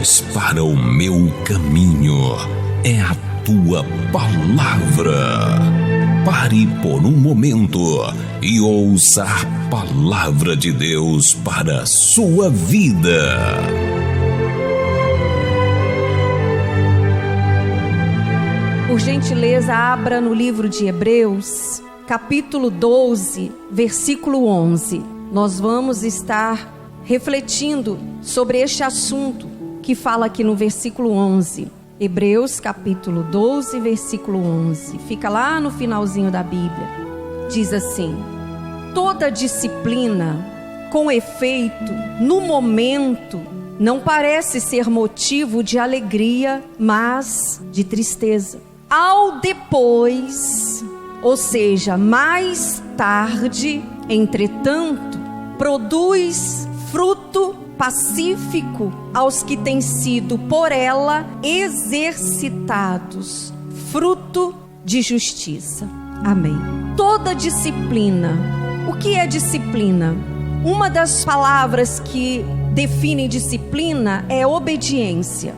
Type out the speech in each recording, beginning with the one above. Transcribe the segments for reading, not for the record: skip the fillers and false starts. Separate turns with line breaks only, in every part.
luz para o meu caminho, é a tua palavra. Pare por um momento e ouça a palavra de Deus para a sua vida.
Por gentileza, abra no livro de Hebreus, capítulo 12, versículo 11. Nós vamos estar refletindo sobre este assunto que fala aqui no versículo 11. Hebreus, capítulo 12, versículo 11. Fica lá no finalzinho da Bíblia. Diz assim: toda disciplina, com efeito, no momento, não parece ser motivo de alegria, mas de tristeza. Ao depois, ou seja, mais tarde, entretanto, produz fruto pacífico aos que têm sido por ela exercitados, fruto de justiça. Amém. Toda disciplina. O que é disciplina? Uma das palavras que define disciplina é obediência.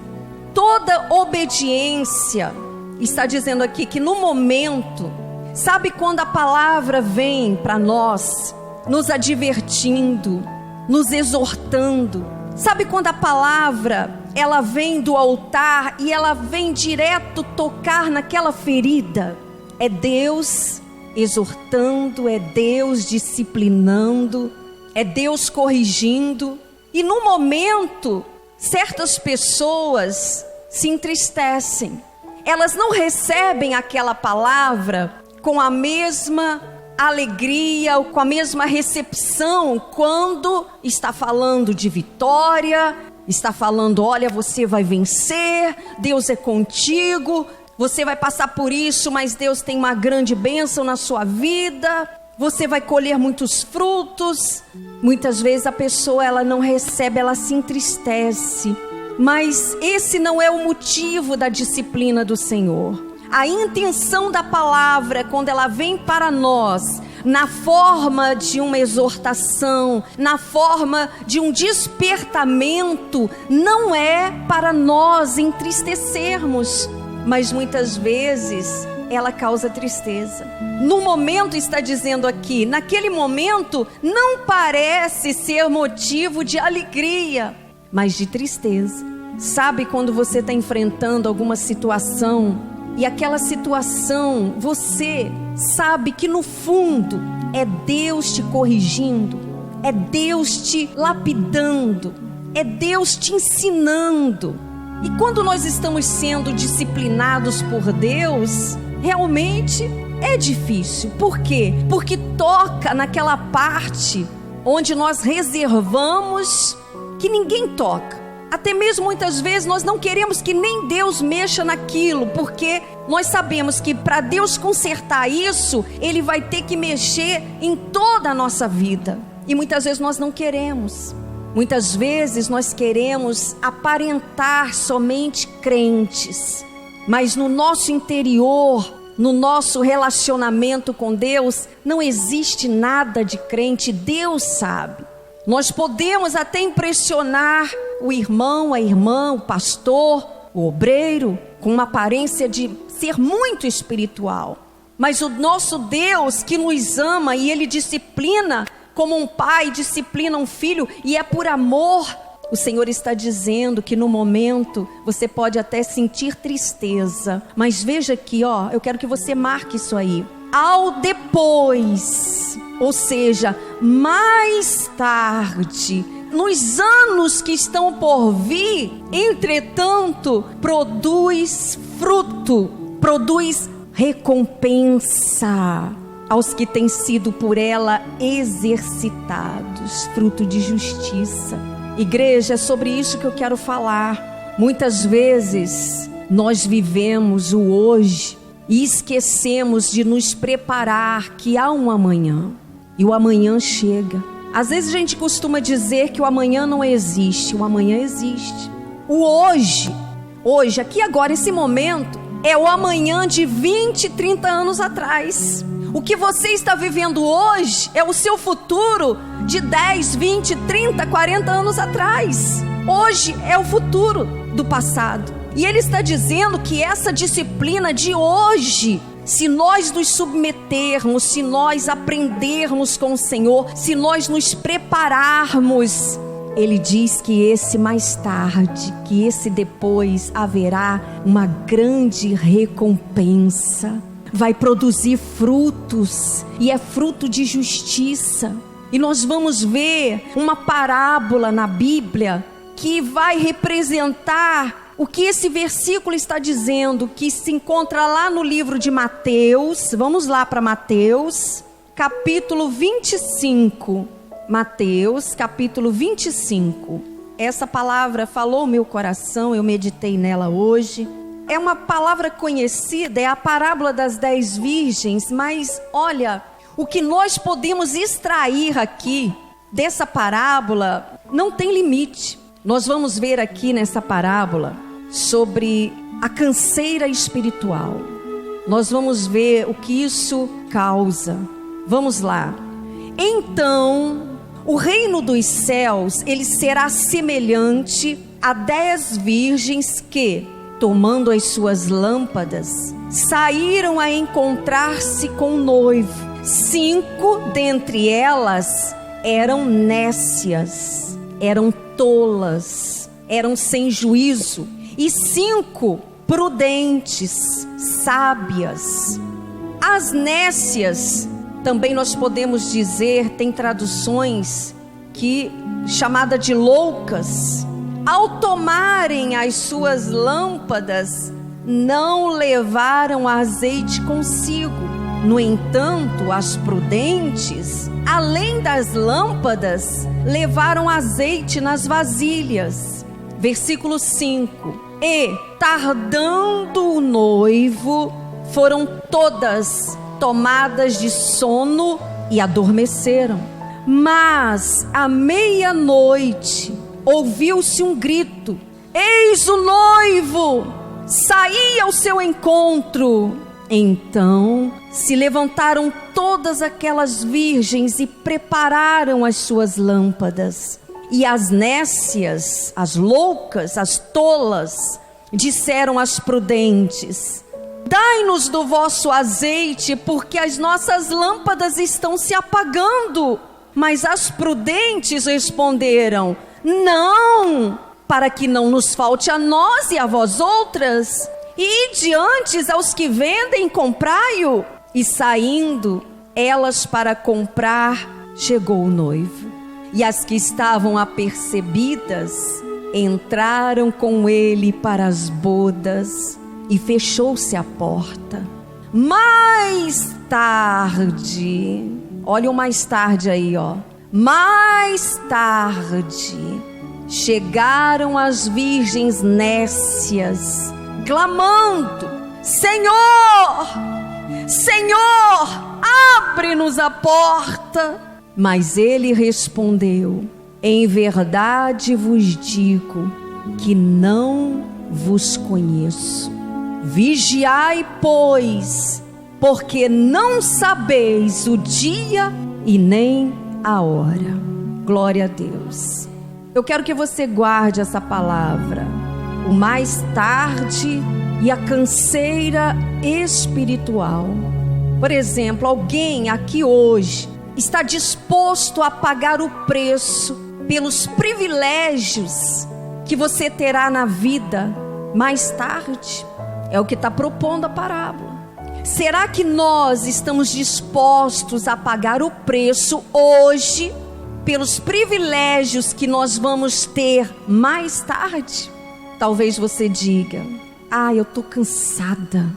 Toda obediência, está dizendo aqui que no momento, sabe quando a palavra vem para nós, nos advertindo, nos exortando? Sabe quando a palavra, ela vem do altar e ela vem direto tocar naquela ferida? É Deus exortando, é Deus disciplinando, é Deus corrigindo. E no momento, certas pessoas se entristecem. Elas não recebem aquela palavra com a mesma alegria, ou com a mesma recepção quando está falando de vitória, está falando: olha, você vai vencer, Deus é contigo, você vai passar por isso, mas Deus tem uma grande bênção na sua vida, você vai colher muitos frutos. Muitas vezes a pessoa, ela não recebe, ela se entristece, mas esse não é o motivo da disciplina do Senhor. A intenção da palavra, quando ela vem para nós, na forma de uma exortação, na forma de um despertamento, não é para nós entristecermos, mas muitas vezes ela causa tristeza. No momento, está dizendo aqui, naquele momento não parece ser motivo de alegria, mas de tristeza. Sabe quando você está enfrentando alguma situação e aquela situação, você sabe que no fundo é Deus te corrigindo, é Deus te lapidando, é Deus te ensinando. E quando nós estamos sendo disciplinados por Deus, realmente é difícil. Por quê? Porque toca naquela parte onde nós reservamos que ninguém toca. Até mesmo muitas vezes nós não queremos que nem Deus mexa naquilo, porque nós sabemos que para Deus consertar isso, Ele vai ter que mexer em toda a nossa vida. E muitas vezes nós não queremos. Muitas vezes nós queremos aparentar somente crentes, mas no nosso interior, no nosso relacionamento com Deus, não existe nada de crente. Deus sabe. Nós podemos até impressionar o irmão, a irmã, o pastor, o obreiro, com uma aparência de ser muito espiritual. Mas o nosso Deus que nos ama e Ele disciplina como um pai disciplina um filho, e é por amor. O Senhor está dizendo que no momento você pode até sentir tristeza, mas veja aqui, eu quero que você marque isso aí. Ao depois, ou seja, mais tarde, nos anos que estão por vir, entretanto, produz fruto, produz recompensa aos que têm sido por ela exercitados, fruto de justiça. Igreja, é sobre isso que eu quero falar. Muitas vezes nós vivemos o hoje e esquecemos de nos preparar que há um amanhã, e o amanhã chega. Às vezes a gente costuma dizer que o amanhã não existe. O amanhã existe. O hoje, aqui agora, esse momento, é o amanhã de 20, 30 anos atrás. O que você está vivendo hoje é o seu futuro de 10, 20, 30, 40 anos atrás. Hoje é o futuro do passado. E ele está dizendo que essa disciplina de hoje, se nós nos submetermos, se nós aprendermos com o Senhor, se nós nos prepararmos, ele diz que esse mais tarde, que esse depois haverá uma grande recompensa. Vai produzir frutos, e é fruto de justiça. E nós vamos ver uma parábola na Bíblia que vai representar o que esse versículo está dizendo, que se encontra lá no livro de Mateus. Vamos lá para Mateus, capítulo 25. Mateus, capítulo 25. Essa palavra falou o meu coração, eu meditei nela hoje. É uma palavra conhecida, é a parábola das 10 virgens, mas olha, o que nós podemos extrair aqui dessa parábola não tem limite. Nós vamos ver aqui nessa parábola sobre a canseira espiritual. Nós vamos ver o que isso causa. Vamos lá. Então, o reino dos céus, ele será semelhante a 10 virgens que, tomando as suas lâmpadas, saíram a encontrar-se com o noivo. 5 dentre elas eram nécias, eram tolas, eram sem juízo, e 5 prudentes, sábias. As nécias, também nós podemos dizer, tem traduções que chamada de loucas, ao tomarem as suas lâmpadas, não levaram azeite consigo. No entanto, as prudentes, além das lâmpadas, levaram azeite nas vasilhas. Versículo 5. E, tardando o noivo, foram todas tomadas de sono e adormeceram. Mas, à meia-noite, ouviu-se um grito: eis o noivo, saí ao seu encontro. Então se levantaram todas aquelas virgens e prepararam as suas lâmpadas. E as nécias, as loucas, as tolas, disseram às prudentes: dai-nos do vosso azeite, porque as nossas lâmpadas estão se apagando. Mas as prudentes responderam: não, para que não nos falte a nós e a vós outras. E diante aos que vendem, comprai-o. E saindo elas para comprar, chegou o noivo. E as que estavam apercebidas entraram com ele para as bodas, e fechou-se a porta. Mais tarde, olha o mais tarde aí, ó. Mais tarde, chegaram as virgens nécias, clamando: Senhor, Senhor, abre-nos a porta. Mas ele respondeu: em verdade vos digo que não vos conheço. Vigiai, pois, porque não sabeis o dia e nem a hora. Glória a Deus. Eu quero que você guarde essa palavra. O mais tarde e a canseira espiritual. Por exemplo, alguém aqui hoje está disposto a pagar o preço pelos privilégios que você terá na vida mais tarde? É o que está propondo a parábola. Será que nós estamos dispostos a pagar o preço hoje pelos privilégios que nós vamos ter mais tarde? Talvez você diga: ah, eu estou cansada.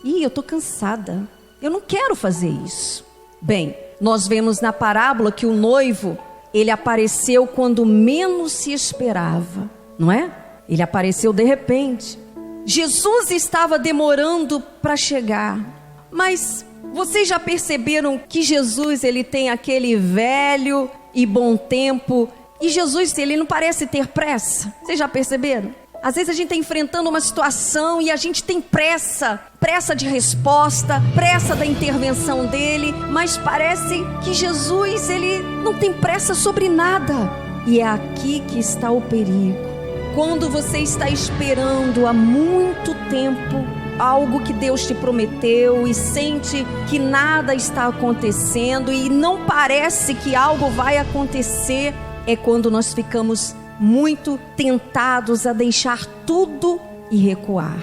Eu estou cansada. Eu não quero fazer isso. Bem, nós vemos na parábola que o noivo, ele apareceu quando menos se esperava, não é? Ele apareceu de repente. Jesus estava demorando para chegar. Mas vocês já perceberam que Jesus, ele tem aquele velho e bom tempo, e Jesus, ele não parece ter pressa? Vocês já perceberam? Às vezes a gente está enfrentando uma situação e a gente tem pressa de resposta, pressa da intervenção dele, mas parece que Jesus, ele não tem pressa sobre nada. E é aqui que está o perigo. quando você está esperando há muito tempo algo que Deus te prometeu e sente que nada está acontecendo e não parece que algo vai acontecer, é quando nós ficamos muito tentados a deixar tudo e recuar.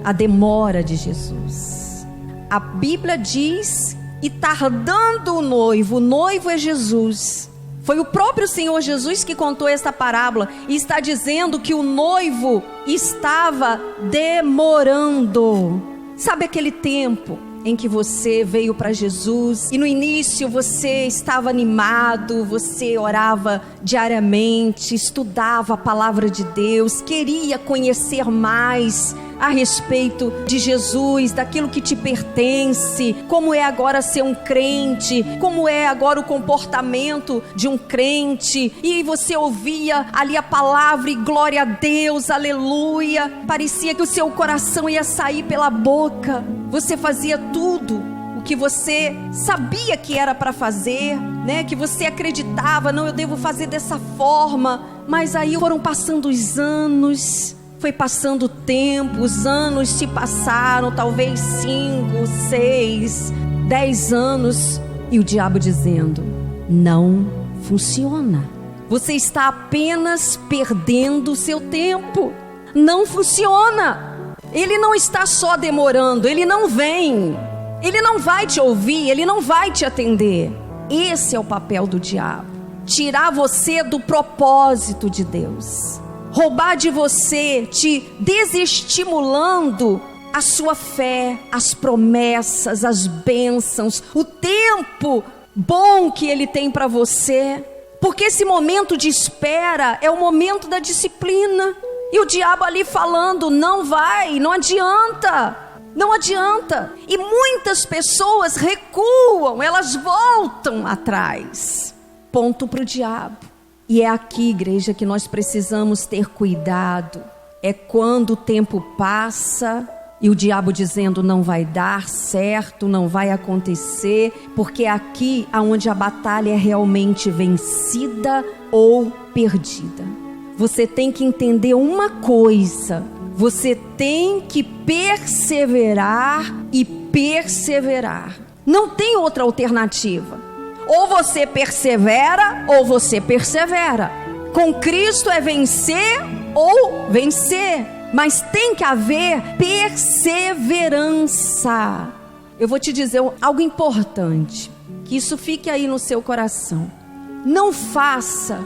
A demora de Jesus. A Bíblia diz: e tardando o noivo é Jesus. Foi o próprio Senhor Jesus que contou esta parábola e está dizendo que o noivo estava demorando. Sabe aquele tempo em que você veio para Jesus e no início você estava animado, você orava diariamente, estudava a palavra de Deus, queria conhecer mais a respeito de Jesus, daquilo que te pertence, como é agora ser um crente, como é agora o comportamento de um crente, e você ouvia ali a palavra e glória a Deus, aleluia, parecia que o seu coração ia sair pela boca, você fazia tudo o que você sabia que era para fazer, né? Que você acreditava, não, eu devo fazer dessa forma, mas aí foram passando os anos, foi passando o tempo, os anos se passaram, talvez 5, 6, 10 anos, e o diabo dizendo: não funciona, você está apenas perdendo o seu tempo, não funciona. Ele não está só demorando, ele não vem, ele não vai te ouvir, ele não vai te atender. Esse é o papel do diabo, tirar você do propósito de Deus, roubar de você, te desestimulando a sua fé, as promessas, as bênçãos, o tempo bom que Ele tem para você, porque esse momento de espera é o momento da disciplina, e o diabo ali falando: não vai, não adianta, não adianta, e muitas pessoas recuam, elas voltam atrás, ponto para o diabo. E é aqui, igreja, que nós precisamos ter cuidado. É quando o tempo passa e o diabo dizendo: não vai dar certo, não vai acontecer, porque é aqui aonde a batalha é realmente vencida ou perdida. Você tem que entender uma coisa: você tem que perseverar e perseverar. Não tem outra alternativa. Ou você persevera, ou você persevera. Com Cristo é vencer ou vencer. Mas tem que haver perseverança. Eu vou te dizer algo importante, que isso fique aí no seu coração. Não faça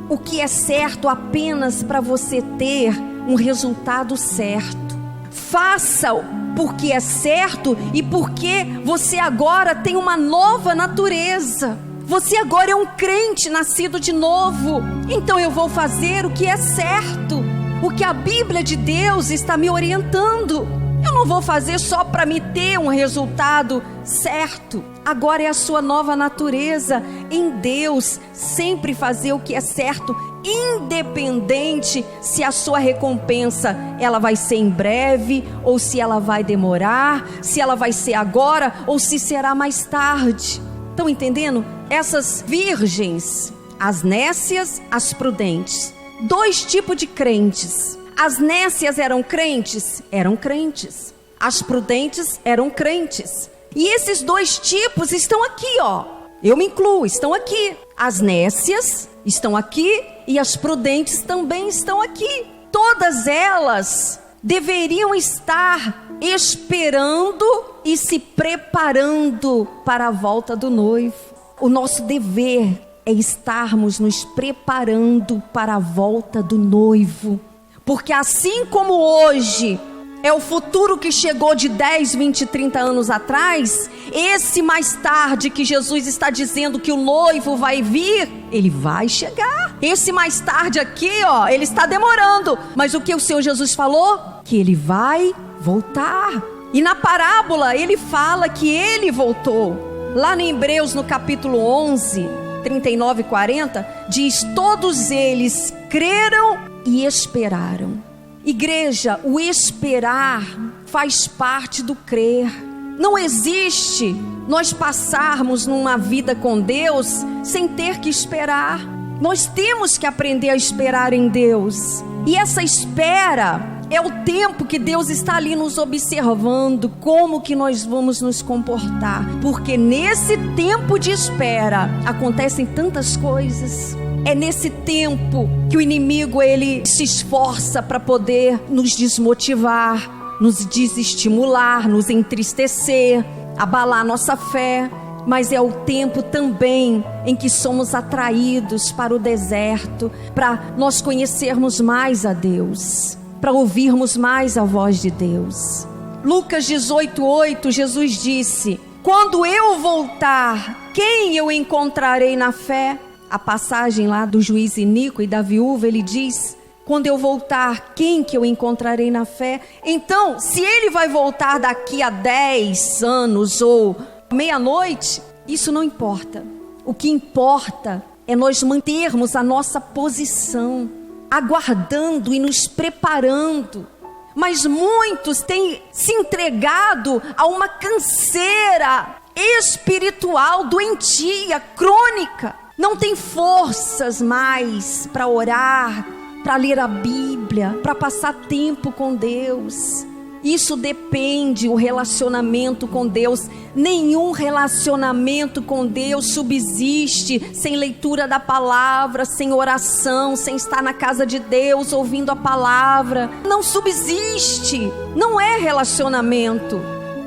o que é certo apenas para você ter um resultado certo. Faça porque é certo e porque você agora tem uma nova natureza. Você agora é um crente nascido de novo. Então eu vou fazer o que é certo, o que a Bíblia de Deus está me orientando. Eu não vou fazer só para me ter um resultado certo. Agora é a sua nova natureza em Deus, sempre fazer o que é certo, independente se a sua recompensa ela vai ser em breve ou se ela vai demorar, se ela vai ser agora ou se será mais tarde. Estão entendendo? Essas virgens, as nécias, as prudentes, 2 tipos de crentes. As nécias eram crentes? Eram crentes. As prudentes eram crentes. E esses 2 tipos estão aqui, ó. Eu me incluo, estão aqui. As nécias estão aqui e as prudentes também estão aqui. Todas elas deveriam estar esperando e se preparando para a volta do noivo. O nosso dever é estarmos nos preparando para a volta do noivo. Porque assim como hoje é o futuro que chegou de 10, 20, 30 anos atrás, esse mais tarde que Jesus está dizendo que o noivo vai vir, ele vai chegar. Esse mais tarde aqui, ó, ele está demorando, mas o que o Senhor Jesus falou? Que ele vai voltar. E na parábola ele fala que ele voltou. Lá em Hebreus, no capítulo 11, 39 e 40, diz: todos eles creram e esperaram. Igreja, o esperar faz parte do crer. Não existe nós passarmos numa vida com Deus sem ter que esperar. Nós temos que aprender a esperar em Deus. E essa espera é o tempo que Deus está ali nos observando, como que nós vamos nos comportar. Porque nesse tempo de espera acontecem tantas coisas. É nesse tempo que o inimigo ele se esforça para poder nos desmotivar, nos desestimular, nos entristecer, abalar nossa fé. Mas é o tempo também em que somos atraídos para o deserto, para nós conhecermos mais a Deus, para ouvirmos mais a voz de Deus. Lucas 18:8, Jesus disse: quando eu voltar, quem eu encontrarei na fé? A passagem lá do juiz iníquo e da viúva, ele diz: quando eu voltar, quem que eu encontrarei na fé? Então, se ele vai voltar daqui a 10 anos ou meia-noite, isso não importa. O que importa é nós mantermos a nossa posição, aguardando e nos preparando. Mas muitos têm se entregado a uma canseira espiritual doentia, crônica. Não tem forças mais para orar, para ler a Bíblia, para passar tempo com Deus. Isso depende do relacionamento com Deus. Nenhum relacionamento com Deus subsiste sem leitura da palavra, sem oração, sem estar na casa de Deus ouvindo a palavra. Não subsiste, não é relacionamento.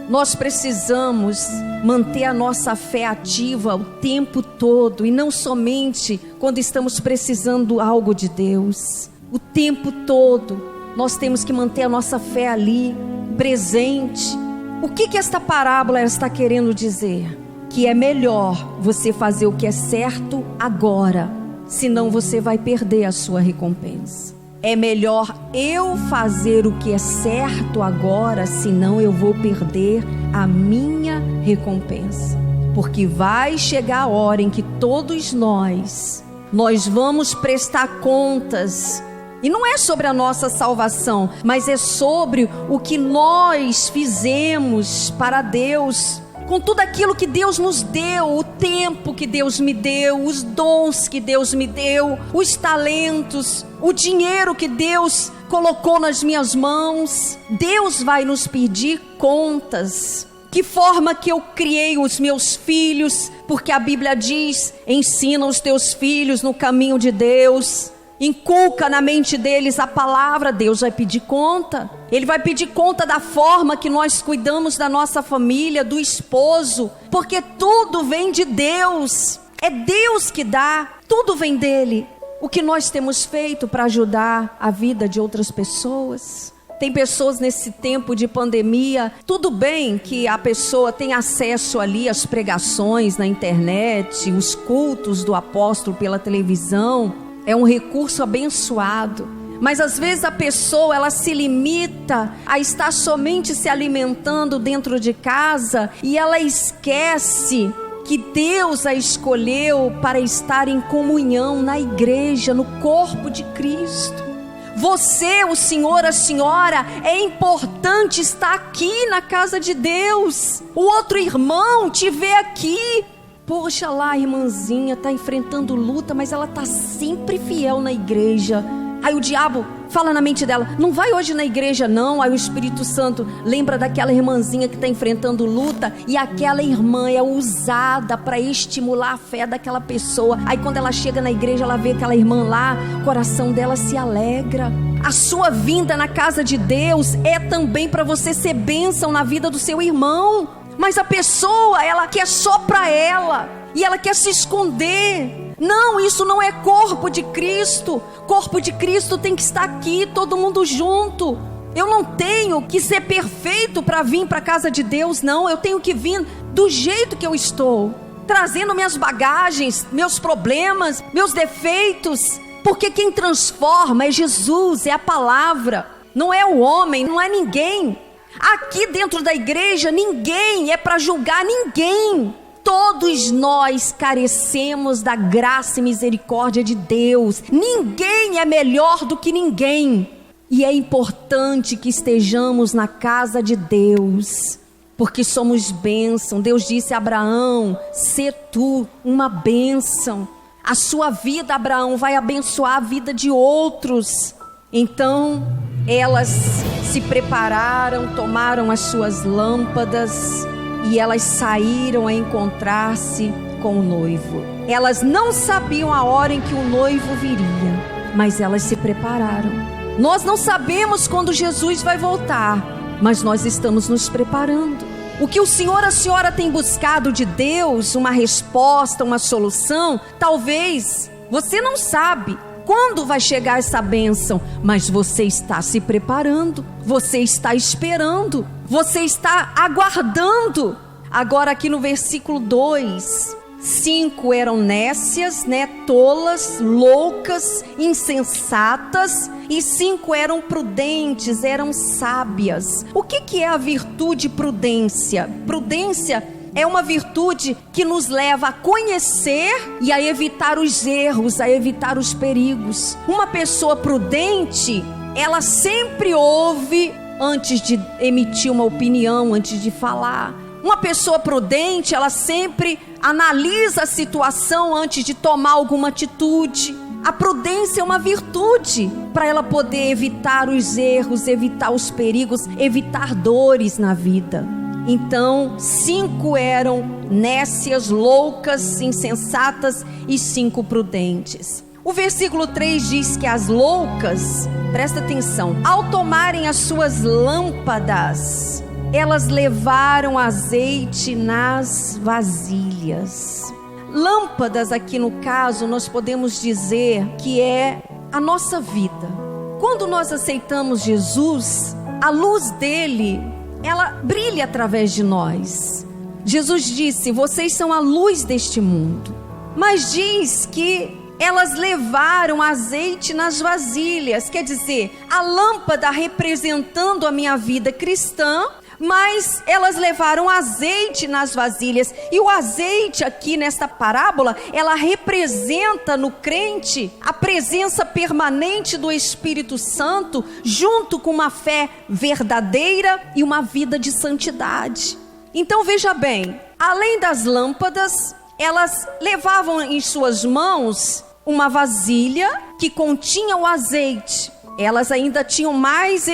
Nós precisamos manter a nossa fé ativa o tempo todo, e não somente quando estamos precisando algo de Deus. O tempo todo nós temos que manter a nossa fé ali, presente. O que esta parábola está querendo dizer? Que é melhor você fazer o que é certo agora, senão você vai perder a sua recompensa. É melhor eu fazer o que é certo agora, senão eu vou perder a minha recompensa. Porque vai chegar a hora em que todos nós vamos prestar contas. E não é sobre a nossa salvação, mas é sobre o que nós fizemos para Deus, com tudo aquilo que Deus nos deu, o tempo que Deus me deu, os dons que Deus me deu, os talentos, o dinheiro que Deus colocou nas minhas mãos. Deus vai nos pedir contas. Que forma que eu criei os meus filhos, porque a Bíblia diz: ensina os teus filhos no caminho de Deus. Inculca na mente deles a palavra. Deus vai pedir conta. Ele vai pedir conta da forma que nós cuidamos da nossa família, do esposo, porque tudo vem de Deus. É Deus que dá, tudo vem dele. O que nós temos feito para ajudar a vida de outras pessoas? Tem pessoas nesse tempo de pandemia, tudo bem que a pessoa tem acesso ali às pregações na internet, os cultos do apóstolo pela televisão. É um recurso abençoado, mas às vezes a pessoa ela se limita a estar somente se alimentando dentro de casa e ela esquece que Deus a escolheu para estar em comunhão na igreja, no corpo de Cristo. Você, o senhor, a senhora, é importante estar aqui na casa de Deus. O outro irmão te vê aqui. Poxa lá, a irmãzinha está enfrentando luta, mas ela está sempre fiel na igreja. Aí o diabo fala na mente dela: não vai hoje na igreja não. Aí o Espírito Santo lembra daquela irmãzinha que está enfrentando luta, e aquela irmã é usada para estimular a fé daquela pessoa. Aí quando ela chega na igreja, ela vê aquela irmã lá, o coração dela se alegra. A sua vinda na casa de Deus é também para você ser bênção na vida do seu irmão. Mas a pessoa, ela quer só para ela, e ela quer se esconder. Não, isso não é corpo de Cristo. Corpo de Cristo tem que estar aqui, todo mundo junto. Eu não tenho que ser perfeito para vir para a casa de Deus, não. Eu tenho que vir do jeito que eu estou, trazendo minhas bagagens, meus problemas, meus defeitos. Porque quem transforma é Jesus, é a palavra. Não é o homem, não é ninguém. Aqui dentro da igreja, ninguém é para julgar ninguém. Todos nós carecemos da graça e misericórdia de Deus. Ninguém é melhor do que ninguém. E é importante que estejamos na casa de Deus, porque somos bênção. Deus disse a Abraão: sê tu uma bênção. A sua vida, Abraão, vai abençoar a vida de outros. Então elas se prepararam, tomaram as suas lâmpadas e elas saíram a encontrar-se com o noivo. Elas não sabiam a hora em que o noivo viria, mas elas se prepararam. Nós não sabemos quando Jesus vai voltar, mas nós estamos nos preparando. O que o senhor, a senhora tem buscado de Deus, uma resposta, uma solução, talvez você não sabe quando vai chegar essa bênção, mas você está se preparando, você está esperando, você está aguardando. Agora aqui no versículo 2, 5 eram nécias, tolas, loucas, insensatas, e 5 eram prudentes, eram sábias. O que é a virtude prudência? Prudência é uma virtude que nos leva a conhecer e a evitar os erros, a evitar os perigos. Uma pessoa prudente, ela sempre ouve antes de emitir uma opinião, antes de falar. Uma pessoa prudente, ela sempre analisa a situação antes de tomar alguma atitude. A prudência é uma virtude para ela poder evitar os erros, evitar os perigos, evitar dores na vida. Então, 5 eram nécias, loucas, insensatas e 5 prudentes. O versículo 3 diz que as loucas, presta atenção, ao tomarem as suas lâmpadas, elas levaram azeite nas vasilhas. Lâmpadas aqui no caso, nós podemos dizer que é a nossa vida. Quando nós aceitamos Jesus, a luz dele, ela brilha através de nós. Jesus disse: vocês são a luz deste mundo. Mas diz que elas levaram azeite nas vasilhas. Quer dizer, a lâmpada representando a minha vida cristã, mas elas levaram azeite nas vasilhas. E o azeite aqui nesta parábola, ela representa no crente a presença permanente do Espírito Santo, junto com uma fé verdadeira e uma vida de santidade. Então veja bem, além das lâmpadas, elas levavam em suas mãos uma vasilha que continha o azeite. Elas ainda tinham mais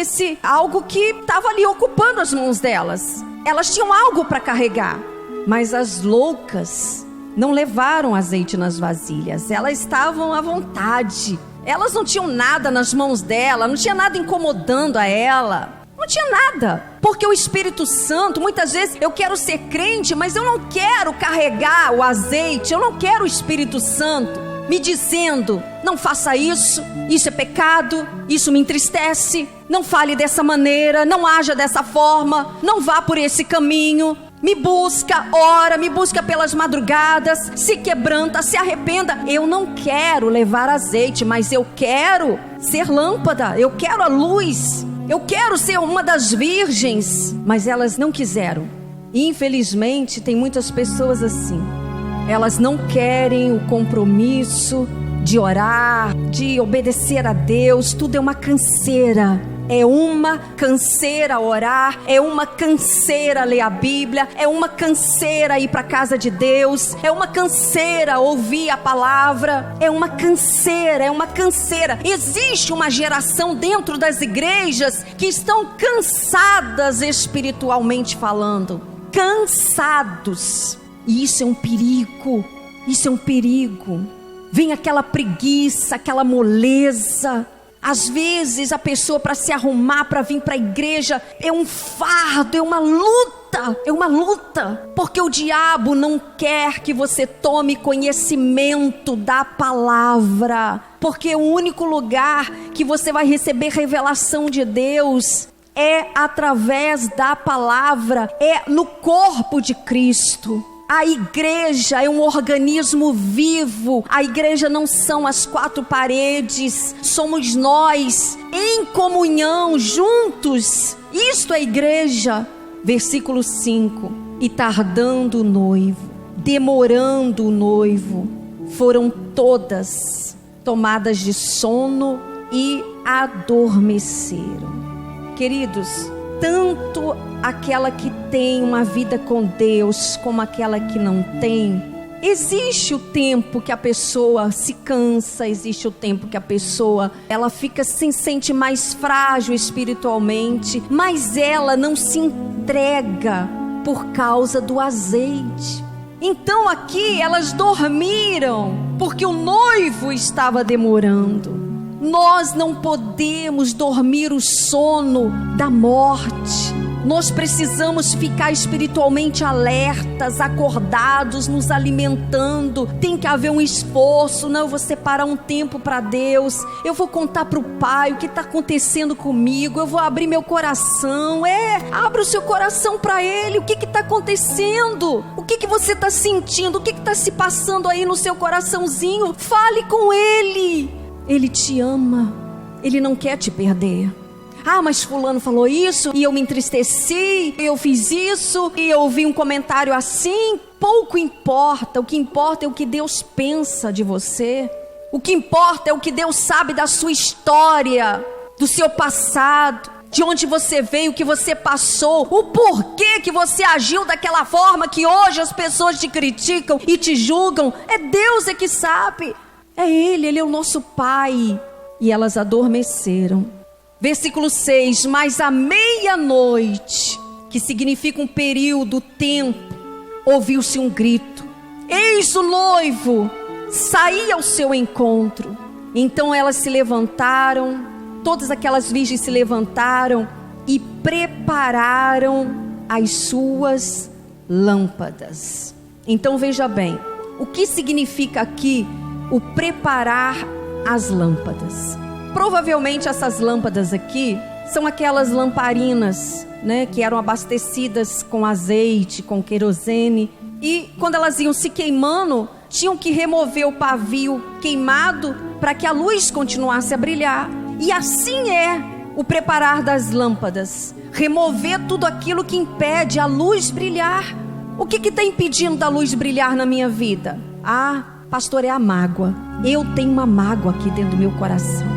algo que estava ali ocupando as mãos delas. Elas tinham algo para carregar. Mas as loucas não levaram azeite nas vasilhas. Elas estavam à vontade. Elas não tinham nada nas mãos dela, não tinha nada incomodando a ela. Não tinha nada. Porque o Espírito Santo, muitas vezes eu quero ser crente, mas eu não quero carregar o azeite. Eu não quero o Espírito Santo me dizendo: não faça isso, isso é pecado, isso me entristece, não fale dessa maneira, não haja dessa forma, não vá por esse caminho. Me busca, ora, me busca pelas madrugadas, se quebranta, se arrependa. Eu não quero levar azeite, mas eu quero ser lâmpada, eu quero a luz, eu quero ser uma das virgens. Mas elas não quiseram. E infelizmente tem muitas pessoas assim. Elas não querem o compromisso de orar, de obedecer a Deus. Tudo é uma canseira. É uma canseira orar, é uma canseira ler a Bíblia, é uma canseira ir para a casa de Deus, é uma canseira ouvir a palavra, é uma canseira, é uma canseira. Existe uma geração dentro das igrejas que estão cansadas espiritualmente falando, cansados. E isso é um perigo, isso é um perigo. Vem aquela preguiça, aquela moleza. Às vezes a pessoa, para se arrumar, para vir para a igreja, é um fardo, é uma luta. Porque o diabo não quer que você tome conhecimento da palavra. Porque o único lugar que você vai receber revelação de Deus é através da palavra, é no corpo de Cristo. A igreja é um organismo vivo. A igreja não são as 4 paredes. Somos nós em comunhão, juntos. Isto é igreja. Versículo 5. E tardando o noivo, demorando o noivo, foram todas tomadas de sono e adormeceram. Queridos, tanto aquela que tem uma vida com Deus como aquela que não tem, Existe o tempo que a pessoa se cansa, existe o tempo que a pessoa ela fica se sente mais frágil espiritualmente, mas ela não se entrega por causa do azeite. Então aqui elas dormiram porque o noivo estava demorando. Nós não podemos dormir o sono da morte. Nós precisamos ficar espiritualmente alertas, acordados, nos alimentando. Tem que haver um esforço. Não, eu vou separar um tempo para Deus. Eu vou contar para o Pai o que está acontecendo comigo. Eu vou abrir meu coração. Abra o seu coração para Ele. O que está acontecendo? O que você está sentindo? O que está se passando aí no seu coraçãozinho? Fale com Ele. Ele te ama. Ele não quer te perder. Ah, mas fulano falou isso, e eu me entristeci, e eu fiz isso, e eu ouvi um comentário assim. Pouco importa, o que importa é o que Deus pensa de você. O que importa é o que Deus sabe da sua história, do seu passado, de onde você veio, o que você passou, o porquê que você agiu daquela forma que hoje as pessoas te criticam e te julgam. É Deus que sabe, é Ele é o nosso Pai. E elas adormeceram. Versículo 6, mas à meia-noite, que significa um período, tempo, ouviu-se um grito. Eis o noivo, saía ao seu encontro. Então elas se levantaram, todas aquelas virgens se levantaram e prepararam as suas lâmpadas. Então veja bem, o que significa aqui o preparar as lâmpadas? Provavelmente essas lâmpadas aqui são aquelas lamparinas, né, que eram abastecidas com azeite, com querosene. E quando elas iam se queimando, tinham que remover o pavio queimado para que a luz continuasse a brilhar. E assim é o preparar das lâmpadas. Remover tudo aquilo que impede a luz brilhar. O que está impedindo da luz brilhar na minha vida? Ah, pastor, é a mágoa. Eu tenho uma mágoa aqui dentro do meu coração.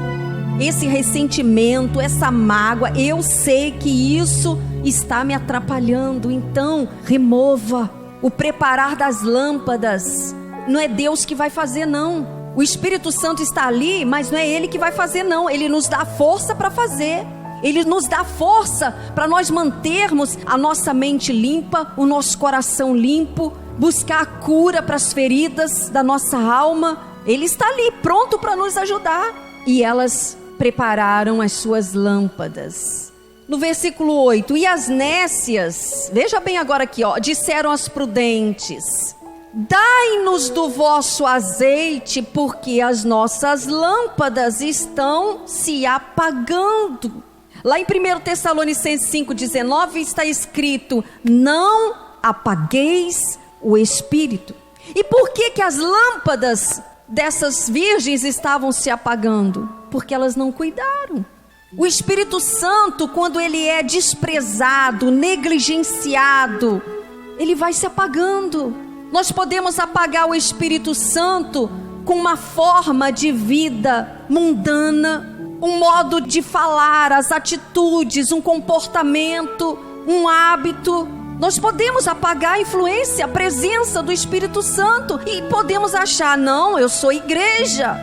Esse ressentimento, essa mágoa, eu sei que isso está me atrapalhando. Então, remova. O preparar das lâmpadas não é Deus que vai fazer, não. O Espírito Santo está ali, mas não é Ele que vai fazer, não. Ele nos dá força para fazer. Ele nos dá força para nós mantermos a nossa mente limpa, o nosso coração limpo, buscar a cura para as feridas da nossa alma. Ele está ali, pronto para nos ajudar. E elas prepararam as suas lâmpadas. No versículo 8, e as nécias, veja bem agora aqui, disseram as prudentes: dai-nos do vosso azeite, porque as nossas lâmpadas estão se apagando. Lá em 1 Tessalonicenses 5,19 está escrito: não apagueis o espírito. E por que as lâmpadas dessas virgens estavam se apagando? Porque elas não cuidaram. O Espírito Santo, quando ele é desprezado, negligenciado, ele vai se apagando. Nós podemos apagar o Espírito Santo com uma forma de vida mundana, um modo de falar, as atitudes, um comportamento, um hábito. Nós podemos apagar a influência, a presença do Espírito Santo e podemos achar: não, eu sou igreja.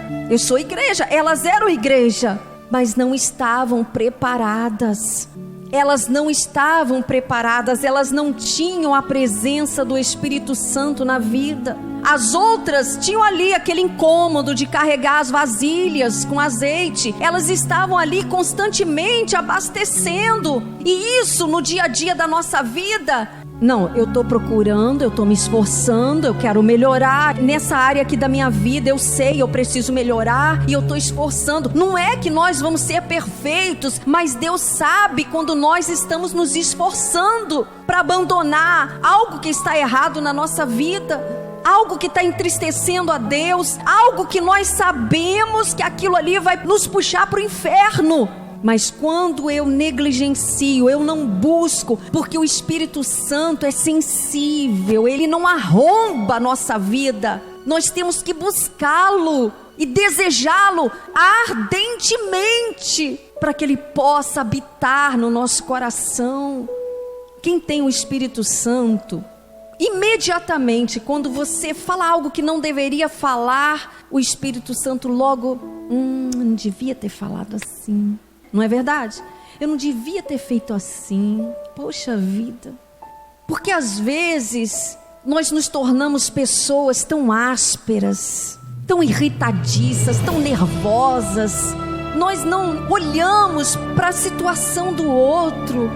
Elas eram igreja, mas não estavam preparadas. Elas não estavam preparadas, elas não tinham a presença do Espírito Santo na vida. As outras tinham ali aquele incômodo de carregar as vasilhas com azeite. Elas estavam ali constantemente abastecendo. E isso no dia a dia da nossa vida. Não, eu estou procurando, eu estou me esforçando, eu quero melhorar. Nessa área aqui da minha vida, eu sei, eu preciso melhorar e eu estou esforçando. Não é que nós vamos ser perfeitos, mas Deus sabe quando nós estamos nos esforçando para abandonar algo que está errado na nossa vida, algo que está entristecendo a Deus, algo que nós sabemos que aquilo ali vai nos puxar para o inferno. Mas quando eu negligencio, eu não busco, porque o Espírito Santo é sensível, ele não arromba a nossa vida. Nós temos que buscá-lo e desejá-lo ardentemente, para que ele possa habitar no nosso coração. Quem tem o Espírito Santo Imediatamente, quando você fala algo que não deveria falar, o Espírito Santo logo, não devia ter falado assim. Não é verdade? Eu não devia ter feito assim. Poxa vida. Porque às vezes nós nos tornamos pessoas tão ásperas, tão irritadiças, tão nervosas. Nós não olhamos para a situação do outro.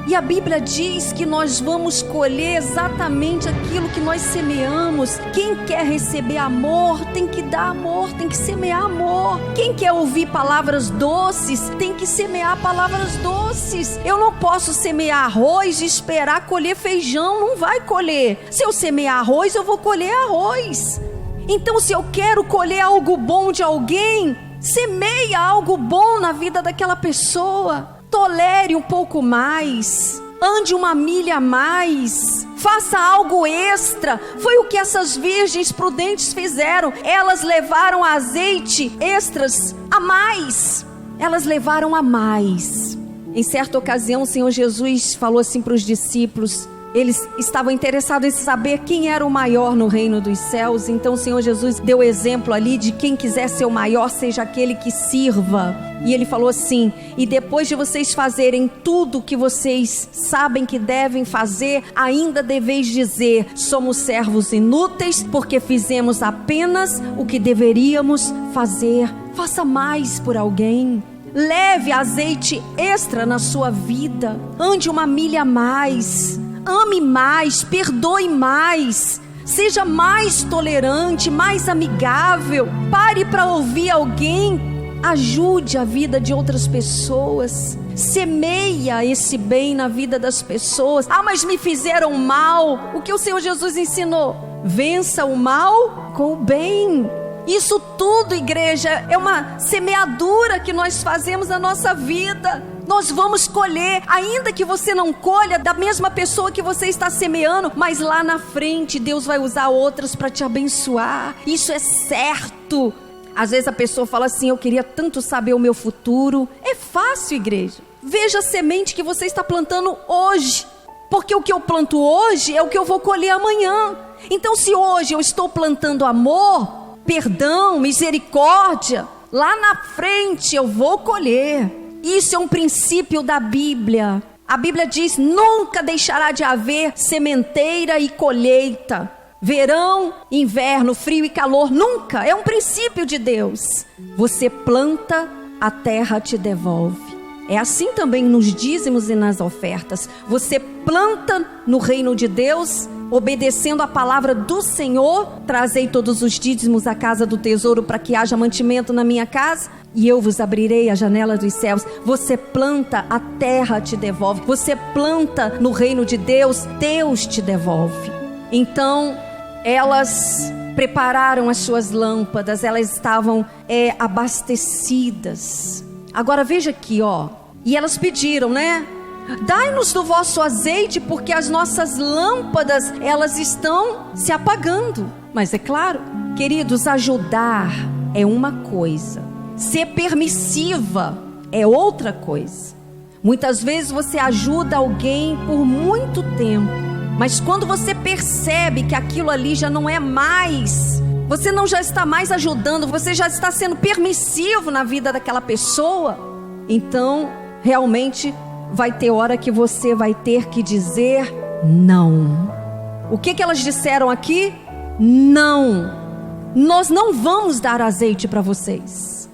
E a Bíblia diz que nós vamos colher exatamente aquilo que nós semeamos. Quem quer receber amor, tem que dar amor, tem que semear amor. Quem quer ouvir palavras doces, tem que semear palavras doces. Eu não posso semear arroz e esperar colher feijão, não vai colher. Se eu semear arroz, eu vou colher arroz. Então, se eu quero colher algo bom de alguém, semeia algo bom na vida daquela pessoa. Tolere um pouco mais, ande uma milha a mais, faça algo extra. Foi o que essas virgens prudentes fizeram. Elas levaram azeite extras a mais. Elas levaram a mais. Em certa ocasião, o Senhor Jesus falou assim para os discípulos. Eles estavam interessados em saber quem era o maior no reino dos céus. Então o Senhor Jesus deu o exemplo ali de quem quiser ser o maior, seja aquele que sirva. E ele falou assim: e depois de vocês fazerem tudo o que vocês sabem que devem fazer, ainda deveis dizer: somos servos inúteis, porque fizemos apenas o que deveríamos fazer. Faça mais por alguém. Leve azeite extra na sua vida. Ande uma milha a mais. Ame mais, perdoe mais, seja mais tolerante, mais amigável. Pare para ouvir alguém, ajude a vida de outras pessoas, semeia esse bem na vida das pessoas. Ah, mas me fizeram mal. O que o Senhor Jesus ensinou? Vença o mal com o bem. Isso tudo, igreja, é uma semeadura que nós fazemos na nossa vida. Nós vamos colher, ainda que você não colha da mesma pessoa que você está semeando, mas lá na frente Deus vai usar outras para te abençoar. Isso é certo. Às vezes a pessoa fala assim: eu queria tanto saber o meu futuro. É fácil, igreja. Veja a semente que você está plantando hoje, porque o que eu planto hoje é o que eu vou colher amanhã. Então, se hoje eu estou plantando amor, perdão, misericórdia, lá na frente eu vou colher. Isso é um princípio da Bíblia. A Bíblia diz: nunca deixará de haver sementeira e colheita. Verão, inverno, frio e calor, nunca. É um princípio de Deus. Você planta, a terra te devolve. É assim também nos dízimos e nas ofertas. Você planta no reino de Deus, obedecendo a palavra do Senhor. Trazei todos os dízimos à casa do tesouro, para que haja mantimento na minha casa, e eu vos abrirei a janela dos céus. Você planta, a terra te devolve. Você planta no reino de Deus, Deus te devolve. Então, elas prepararam as suas lâmpadas, elas estavam abastecidas. Agora veja aqui, ó. E elas pediram, né? Dai-nos do vosso azeite, porque as nossas lâmpadas, elas estão se apagando. Mas é claro, queridos, ajudar é uma coisa, ser permissiva é outra coisa. Muitas vezes você ajuda alguém por muito tempo, mas quando você percebe que aquilo ali já não é mais, você não já está mais ajudando, você já está sendo permissivo na vida daquela pessoa, então realmente vai ter hora que você vai ter que dizer não. O que elas disseram aqui? Não, nós não vamos dar azeite para vocês.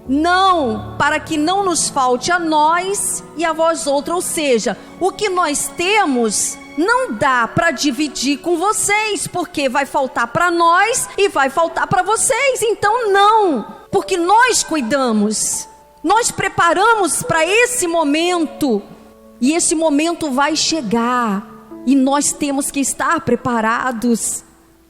Não, para que não nos falte a nós e a vós outros. Ou seja, o que nós temos não dá para dividir com vocês, porque vai faltar para nós e vai faltar para vocês. Então não, porque nós cuidamos, nós preparamos para esse momento, e esse momento vai chegar, e nós temos que estar preparados.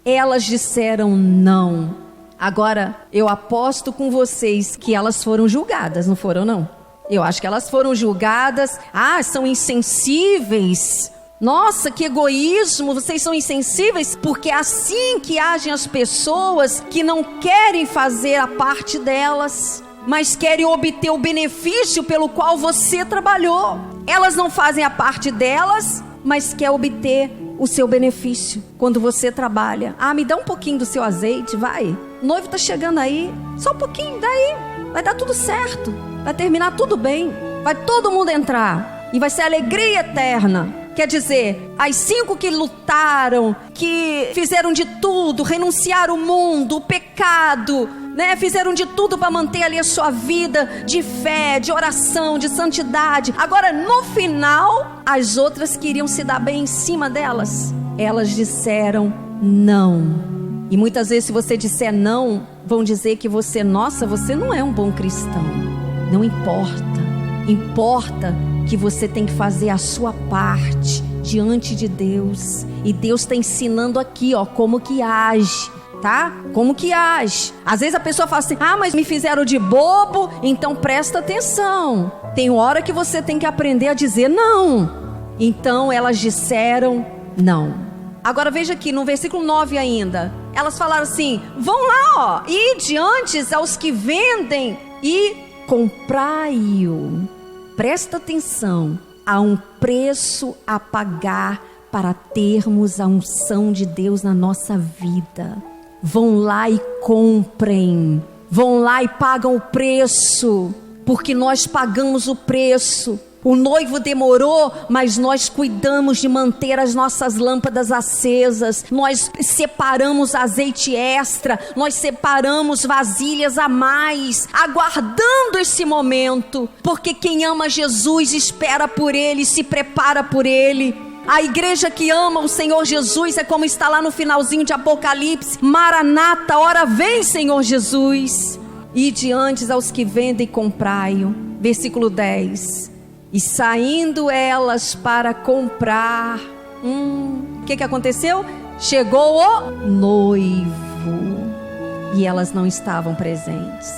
Elas disseram não. Agora, eu aposto com vocês que elas foram julgadas, não foram não? Eu acho que elas foram julgadas. Ah, são insensíveis. Nossa, que egoísmo, vocês são insensíveis. Porque é assim que agem as pessoas que não querem fazer a parte delas, mas querem obter o benefício pelo qual você trabalhou. Elas não fazem a parte delas, mas quer obter o seu benefício quando você trabalha. Me dá um pouquinho do seu azeite, vai. O noivo está chegando aí, só um pouquinho, daí vai dar tudo certo, vai terminar tudo bem, vai todo mundo entrar e vai ser alegria eterna. Quer dizer, as 5 que lutaram, que fizeram de tudo, renunciaram o mundo, o pecado, né? Fizeram de tudo para manter ali a sua vida de fé, de oração, de santidade. Agora, no final, as outras queriam se dar bem em cima delas. Elas disseram não. E muitas vezes, se você disser não, vão dizer que você não é um bom cristão. Não importa. Importa que você tem que fazer a sua parte diante de Deus. E Deus está ensinando aqui, como que age, tá? Como que age. Às vezes a pessoa fala assim, mas me fizeram de bobo, então presta atenção. Tem hora que você tem que aprender a dizer não. Então elas disseram não. Agora veja aqui, no versículo 9 ainda. Elas falaram assim, vão lá, ide antes aos que vendem e comprai-o. Presta atenção, há um preço a pagar para termos a unção de Deus na nossa vida. Vão lá e comprem, vão lá e pagam o preço, porque nós pagamos o preço. O noivo demorou, mas nós cuidamos de manter as nossas lâmpadas acesas. Nós separamos azeite extra, nós separamos vasilhas a mais, aguardando esse momento. Porque quem ama Jesus espera por Ele, se prepara por Ele. A igreja que ama o Senhor Jesus é como está lá no finalzinho de Apocalipse. Maranata, ora vem, Senhor Jesus. Ide antes aos que vendem e comprai-o. Versículo 10. E saindo elas para comprar, o que aconteceu? Chegou o noivo e elas não estavam presentes.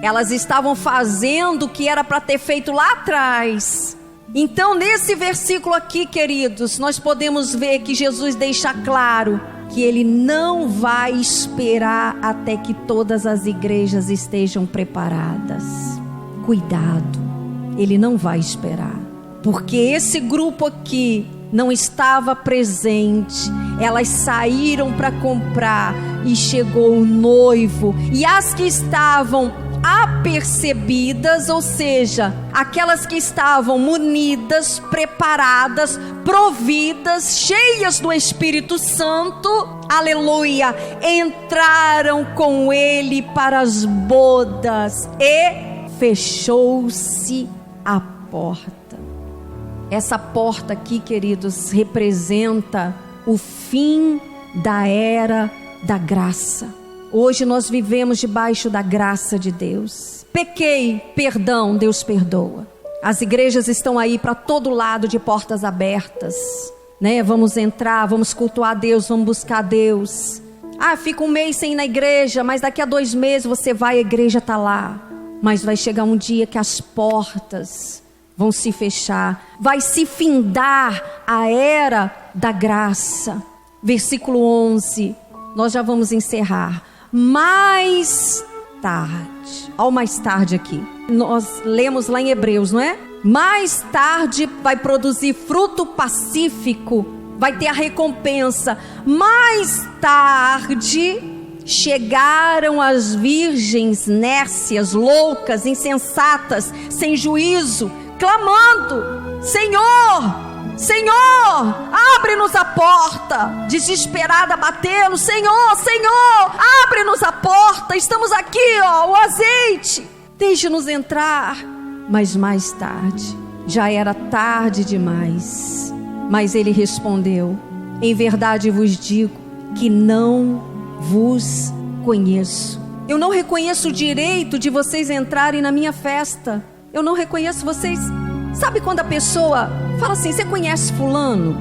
Elas estavam fazendo o que era para ter feito lá atrás. Então, nesse versículo aqui, queridos, nós podemos ver que Jesus deixa claro que Ele não vai esperar até que todas as igrejas estejam preparadas. Cuidado. Ele não vai esperar, porque esse grupo aqui não estava presente. Elas saíram para comprar e chegou o noivo. E as que estavam apercebidas, ou seja, aquelas que estavam munidas, preparadas, providas, cheias do Espírito Santo, aleluia, entraram com ele para as bodas e fechou-se a porta. Essa porta aqui, queridos, representa o fim da era da graça. Hoje nós vivemos debaixo da graça de Deus. Pequei, perdão, Deus perdoa. As igrejas estão aí para todo lado de portas abertas, né? Vamos entrar, vamos cultuar a Deus, vamos buscar a Deus. Fica um mês sem ir na igreja, mas daqui a 2 meses você vai, a igreja está lá. Mas vai chegar um dia que as portas vão se fechar. Vai se findar a era da graça. Versículo 11. Nós já vamos encerrar. Mais tarde. Olha o mais tarde aqui. Nós lemos lá em Hebreus, não é? Mais tarde vai produzir fruto pacífico. Vai ter a recompensa. Mais tarde chegaram as virgens nércias, loucas, insensatas, sem juízo, clamando: Senhor, Senhor, abre-nos a porta. Desesperada, batendo: Senhor, Senhor, abre-nos a porta. Estamos aqui, o azeite, deixe-nos entrar. Mas mais tarde, já era tarde demais. Mas ele respondeu: em verdade vos digo que não vos conheço. Eu não reconheço o direito de vocês entrarem na minha festa. Eu não reconheço vocês. Sabe quando a pessoa fala assim: você conhece fulano?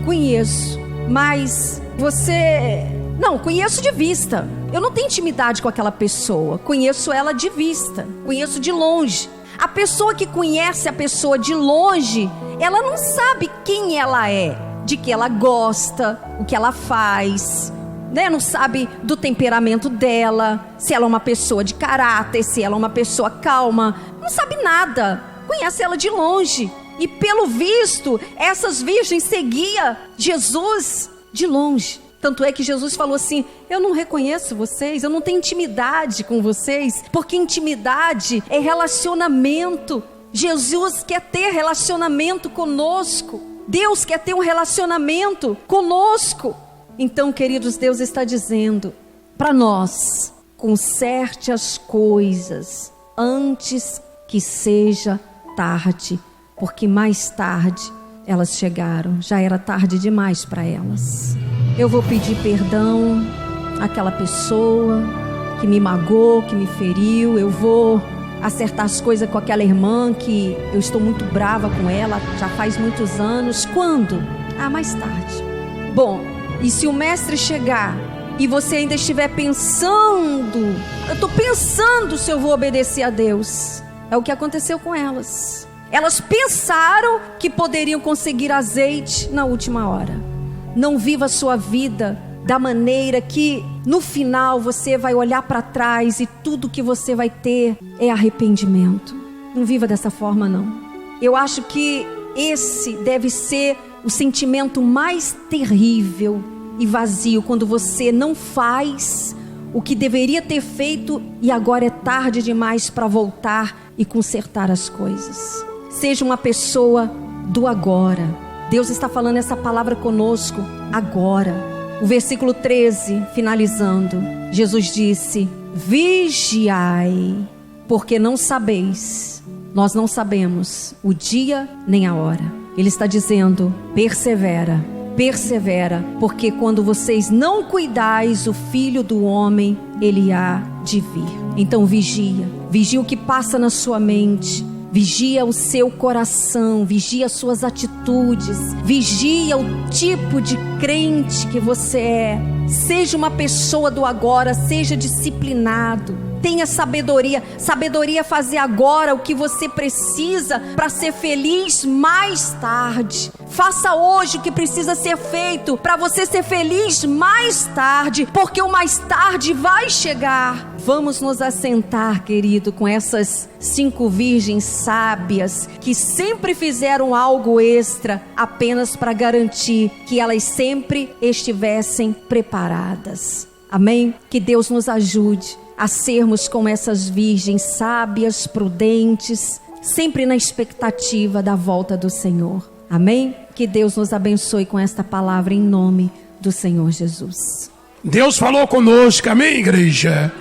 Conheço, mas você... Não, conheço de vista. Eu não tenho intimidade com aquela pessoa. Conheço ela de vista, conheço de longe. A pessoa que conhece a pessoa de longe, ela não sabe quem ela é, de que ela gosta, o que ela faz, né? Não sabe do temperamento dela, se ela é uma pessoa de caráter, se ela é uma pessoa calma. Não sabe nada, conhece ela de longe. E pelo visto, essas virgens seguiam Jesus de longe. Tanto é que Jesus falou assim: eu não reconheço vocês, eu não tenho intimidade com vocês, porque intimidade é relacionamento. Jesus quer ter relacionamento conosco. Deus quer ter um relacionamento conosco. Então, queridos, Deus está dizendo para nós: conserte as coisas antes que seja tarde, porque mais tarde elas chegaram, já era tarde demais para elas. Eu vou pedir perdão àquela pessoa que me magoou, que me feriu. Eu vou acertar as coisas com aquela irmã que eu estou muito brava com ela, já faz muitos anos. Quando? Mais tarde. Bom, e se o mestre chegar e você ainda estiver pensando, eu estou pensando se eu vou obedecer a Deus. É o que aconteceu com elas. Elas pensaram que poderiam conseguir azeite na última hora. Não viva a sua vida da maneira que no final você vai olhar para trás e tudo que você vai ter é arrependimento. Não viva dessa forma, não. Eu acho que esse deve ser o sentimento mais terrível e vazio, quando você não faz o que deveria ter feito e agora é tarde demais para voltar e consertar as coisas. Seja uma pessoa do agora. Deus está falando essa palavra conosco agora. O versículo 13, finalizando, Jesus disse: vigiai, porque não sabeis, nós não sabemos o dia nem a hora. Ele está dizendo: persevera, persevera, porque quando vocês não cuidais, o Filho do Homem, ele há de vir. Então vigia, vigia o que passa na sua mente, vigia o seu coração, vigia as suas atitudes, vigia o tipo de crente que você é. Seja uma pessoa do agora, seja disciplinado, tenha sabedoria. Sabedoria é fazer agora o que você precisa para ser feliz mais tarde. Faça hoje o que precisa ser feito para você ser feliz mais tarde, porque o mais tarde vai chegar. Vamos nos assentar, querido, com essas 5 virgens sábias que sempre fizeram algo extra apenas para garantir que elas sempre estivessem preparadas. Amém? Que Deus nos ajude a sermos como essas virgens sábias, prudentes, sempre na expectativa da volta do Senhor. Amém? Que Deus nos abençoe com esta palavra em nome do Senhor Jesus.
Deus falou conosco, amém, igreja?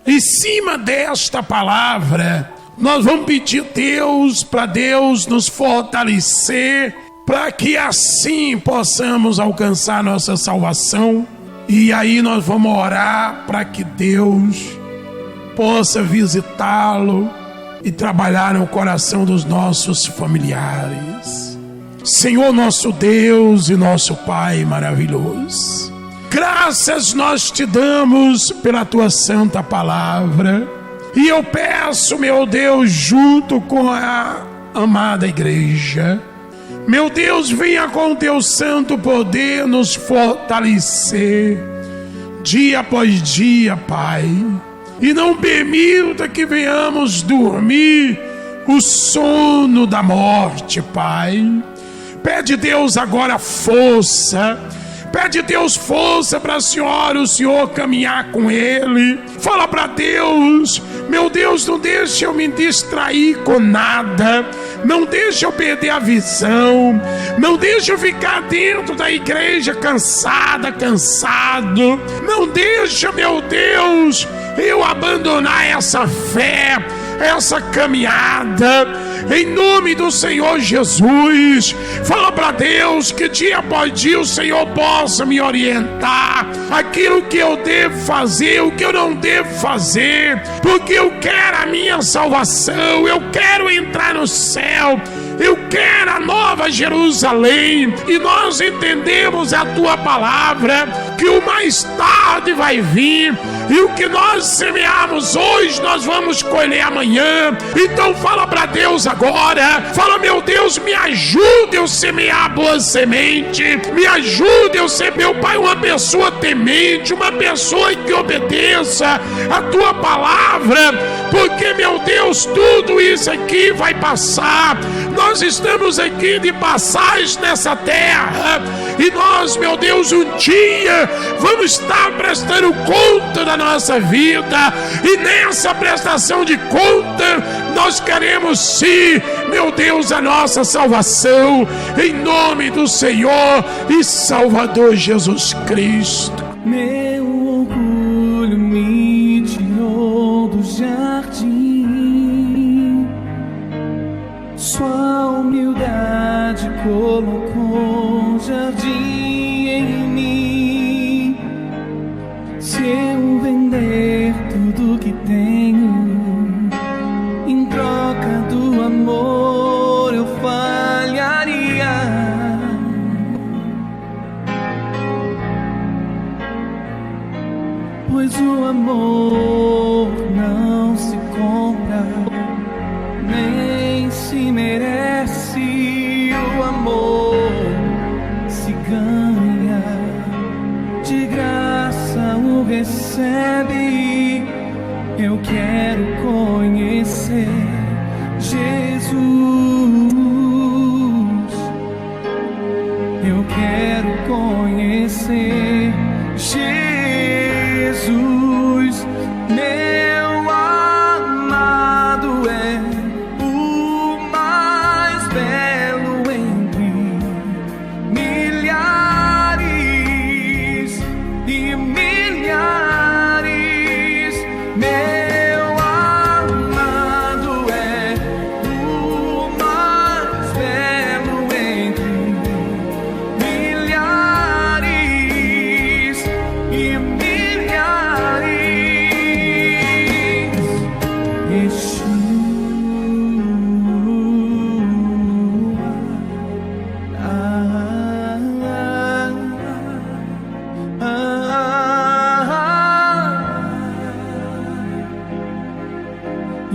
Em cima desta palavra, nós vamos pedir a Deus, para Deus nos fortalecer, para que assim possamos alcançar nossa salvação. E aí nós vamos orar para que Deus possa visitá-lo e trabalhar no coração dos nossos familiares. Senhor, nosso Deus e nosso Pai maravilhoso, graças nós te damos pela tua santa palavra. E eu peço, meu Deus, junto com a amada igreja, meu Deus, venha com o teu santo poder nos fortalecer dia após dia, Pai. E não permita que venhamos dormir o sono da morte, Pai. Pede Deus agora força. Pede Deus força para a senhora, o Senhor caminhar com ele. Fala para Deus: meu Deus, não deixe eu me distrair com nada. Não deixe eu perder a visão. Não deixe eu ficar dentro da igreja cansado. Não deixe, meu Deus, eu abandonar essa fé, essa caminhada. Em nome do Senhor Jesus, fala para Deus que dia após dia o Senhor possa me orientar aquilo que eu devo fazer, o que eu não devo fazer, porque eu quero a minha salvação, eu quero entrar no céu, eu quero a nova Jerusalém. E nós entendemos a tua palavra, que o mais tarde vai vir, e o que nós semearmos hoje nós vamos colher amanhã. Então fala para Deus agora. Fala, meu Deus, me ajude eu semear boa semente. Me ajude eu ser, meu Pai, uma pessoa temente, uma pessoa que obedeça a tua palavra, porque, meu Deus, tudo isso aqui vai passar. Nós estamos aqui de passagem nessa terra e nós, meu Deus, um dia vamos estar prestando conta da nossa vida, e nessa prestação de conta nós queremos sim, meu Deus, a nossa salvação, em nome do Senhor e Salvador Jesus Cristo.
Meu orgulho me tirou do jardim, sua humildade colocou jardim em mim. Se eu vender tudo que tenho em troca do amor, eu falharia. Pois o amor não se compra, nem se merece. O amor se ganha, de graça o recebe. Eu quero conhecer Jesus. Eu quero conhecer Jesus. Meu amado é o mais belo entre milhares e milhares. Meu amado é o mais belo entre milhares e milhares.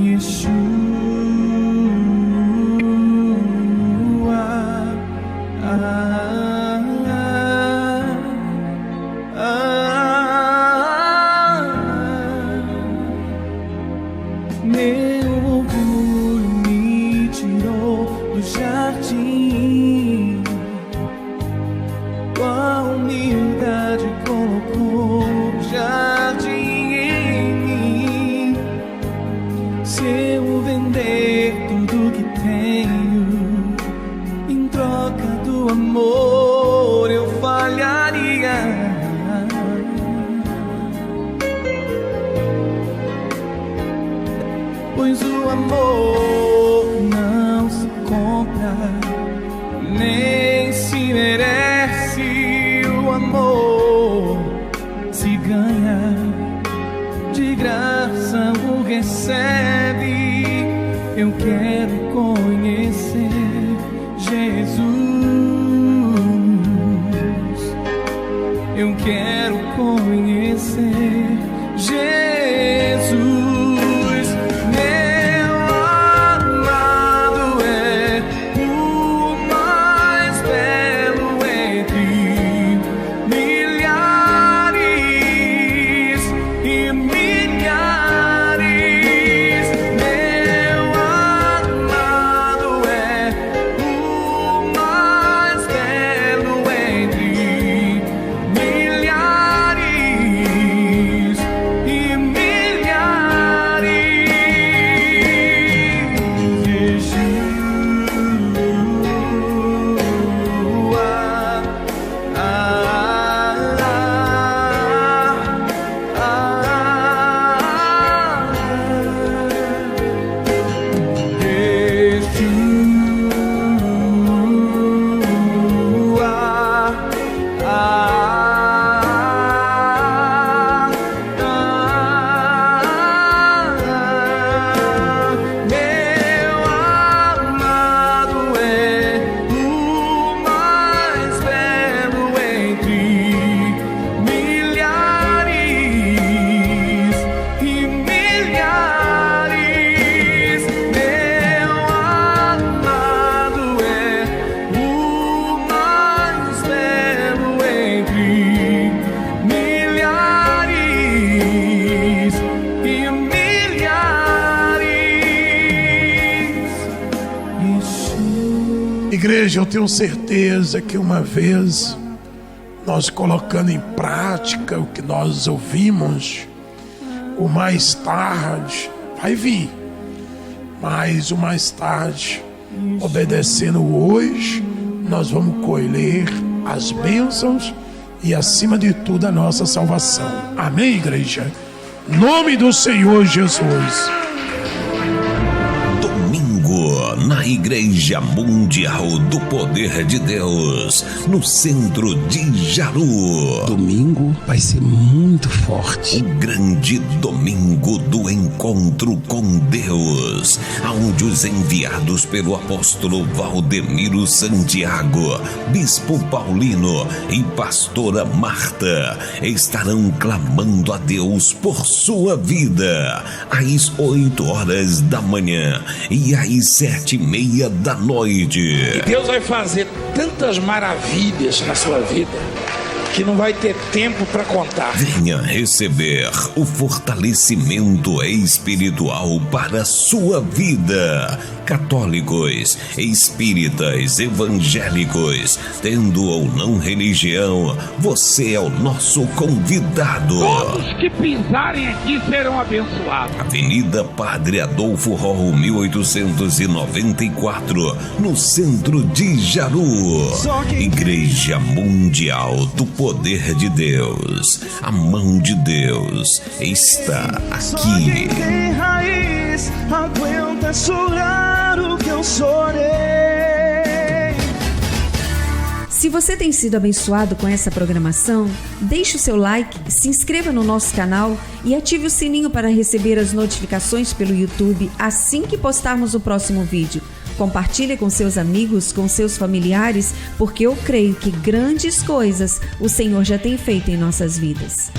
Yeshua, meu orgulho me tirou do jardim, tua humildade colocou jardim em mim. Se eu vender tudo que tenho em troca do amor, eu falharia. Pois o amor não se compra, nem se merece. O amor se ganha, de graça o recebe. Eu quero conhecer Jesus. Eu quero conhecer Jesus. Meu
Igreja, eu tenho certeza que uma vez nós colocando em prática o que nós ouvimos, o mais tarde vai vir, mas o mais tarde, obedecendo hoje, nós vamos colher as bênçãos e acima de tudo a nossa salvação. Amém, igreja? Em nome do Senhor Jesus.
Na Igreja Mundial do Poder de Deus, no centro de Jaru.
Domingo vai ser muito forte.
O grande domingo do encontro com Deus, onde os enviados pelo apóstolo Valdemiro Santiago, bispo Paulino e pastora Marta estarão clamando a Deus por sua vida, às 8 horas da manhã e às 7:30 da noite.
E Deus vai fazer tantas maravilhas na sua vida que não vai ter tempo para contar.
Venha receber o fortalecimento espiritual para a sua vida. Católicos, espíritas, evangélicos, tendo ou não religião, você é o nosso convidado.
Todos que pisarem aqui serão abençoados.
Avenida Padre Adolfo Rol, 1894, no centro de Jaru. Igreja Mundial do Poder de Deus. A mão de Deus está aqui.
Tem raiz, aguenta chorar o que eu chorei.
Se você tem sido abençoado com essa programação, deixe o seu like, se inscreva no nosso canal e ative o sininho para receber as notificações pelo YouTube assim que postarmos o próximo vídeo. Compartilhe com seus amigos, com seus familiares, porque eu creio que grandes coisas o Senhor já tem feito em nossas vidas.